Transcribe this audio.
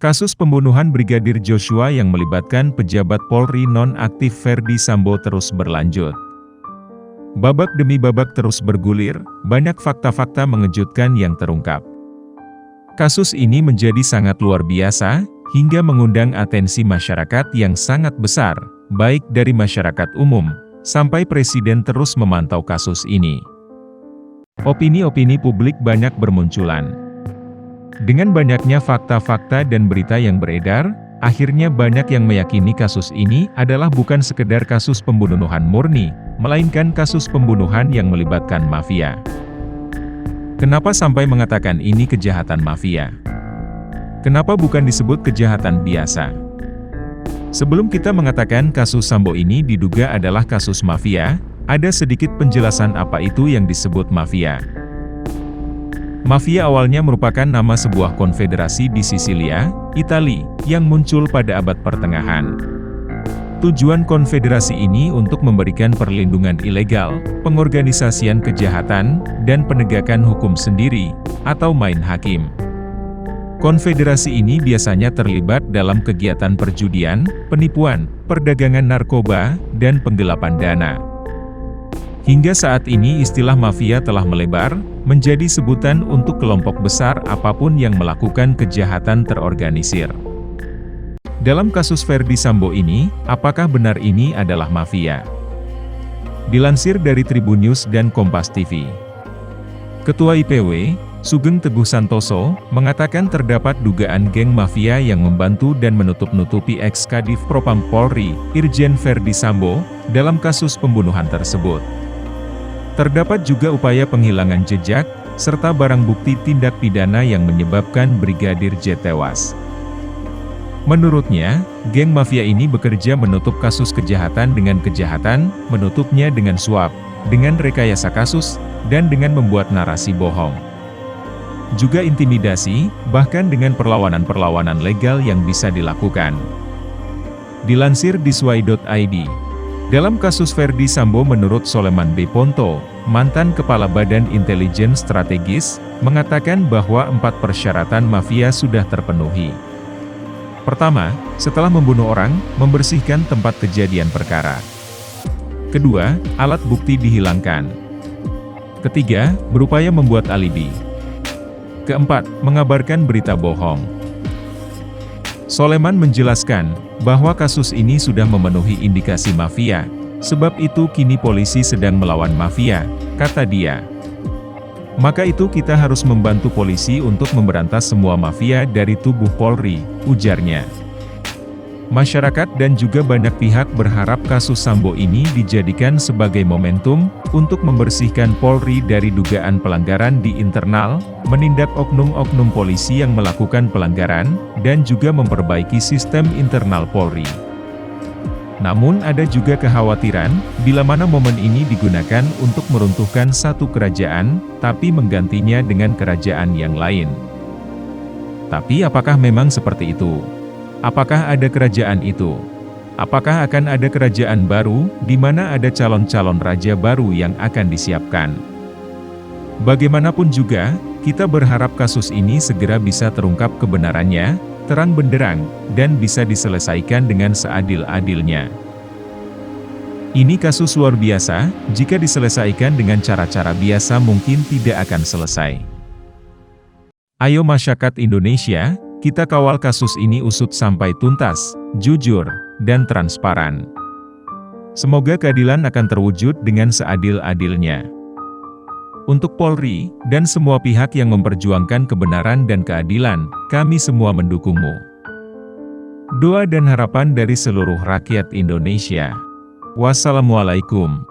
Kasus pembunuhan Brigadir Joshua yang melibatkan pejabat Polri nonaktif Ferdy Sambo terus berlanjut. Babak demi babak terus bergulir, banyak fakta-fakta mengejutkan yang terungkap. Kasus ini menjadi sangat luar biasa, hingga mengundang atensi masyarakat yang sangat besar, baik dari masyarakat umum, sampai Presiden terus memantau kasus ini. Opini-opini publik banyak bermunculan. Dengan banyaknya fakta-fakta dan berita yang beredar, akhirnya banyak yang meyakini kasus ini adalah bukan sekedar kasus pembunuhan murni, melainkan kasus pembunuhan yang melibatkan mafia. Kenapa sampai mengatakan ini kejahatan mafia? Kenapa bukan disebut kejahatan biasa? Sebelum kita mengatakan kasus Sambo ini diduga adalah kasus mafia, ada sedikit penjelasan apa itu yang disebut mafia. Mafia awalnya merupakan nama sebuah konfederasi di Sisilia, Italia, yang muncul pada abad pertengahan. Tujuan konfederasi ini untuk memberikan perlindungan ilegal, pengorganisasian kejahatan, dan penegakan hukum sendiri, atau main hakim. Konfederasi ini biasanya terlibat dalam kegiatan perjudian, penipuan, perdagangan narkoba, dan penggelapan dana. Hingga saat ini istilah mafia telah melebar, menjadi sebutan untuk kelompok besar apapun yang melakukan kejahatan terorganisir. Dalam kasus Ferdy Sambo ini, apakah benar ini adalah mafia? Dilansir dari Tribun News dan Kompas TV. Ketua IPW, Sugeng Teguh Santoso, mengatakan terdapat dugaan geng mafia yang membantu dan menutup-nutupi ex-Kadif Propam Polri, Irjen Ferdy Sambo, dalam kasus pembunuhan tersebut. Terdapat juga upaya penghilangan jejak, serta barang bukti tindak pidana yang menyebabkan Brigadir J tewas. Menurutnya, geng mafia ini bekerja menutup kasus kejahatan dengan kejahatan, menutupnya dengan suap, dengan rekayasa kasus, dan dengan membuat narasi bohong. Juga intimidasi, bahkan dengan perlawanan-perlawanan legal yang bisa dilakukan. Dilansir di Swai.id. Dalam kasus Ferdy Sambo menurut Soleman B. Ponto, mantan Kepala Badan Intelijen Strategis, mengatakan bahwa 4 persyaratan mafia sudah terpenuhi. Pertama, setelah membunuh orang, membersihkan tempat kejadian perkara. Kedua, alat bukti dihilangkan. Ketiga, berupaya membuat alibi. Keempat, mengabarkan berita bohong. Soleman menjelaskan bahwa kasus ini sudah memenuhi indikasi mafia, sebab itu kini polisi sedang melawan mafia, kata dia. Maka itu kita harus membantu polisi untuk memberantas semua mafia dari tubuh Polri, ujarnya. Masyarakat dan juga banyak pihak berharap kasus Sambo ini dijadikan sebagai momentum untuk membersihkan Polri dari dugaan pelanggaran di internal, menindak oknum-oknum polisi yang melakukan pelanggaran, dan juga memperbaiki sistem internal Polri. Namun ada juga kekhawatiran, bila mana momen ini digunakan untuk meruntuhkan satu kerajaan, tapi menggantinya dengan kerajaan yang lain. Tapi apakah memang seperti itu? Apakah ada kerajaan itu? Apakah akan ada kerajaan baru, di mana ada calon-calon raja baru yang akan disiapkan? Bagaimanapun juga, kita berharap kasus ini segera bisa terungkap kebenarannya, terang benderang, dan bisa diselesaikan dengan seadil-adilnya. Ini kasus luar biasa, jika diselesaikan dengan cara-cara biasa mungkin tidak akan selesai. Ayo masyarakat Indonesia, kita kawal kasus ini usut sampai tuntas, jujur, dan transparan. Semoga keadilan akan terwujud dengan seadil-adilnya. Untuk Polri, dan semua pihak yang memperjuangkan kebenaran dan keadilan, kami semua mendukungmu. Doa dan harapan dari seluruh rakyat Indonesia. Wassalamualaikum.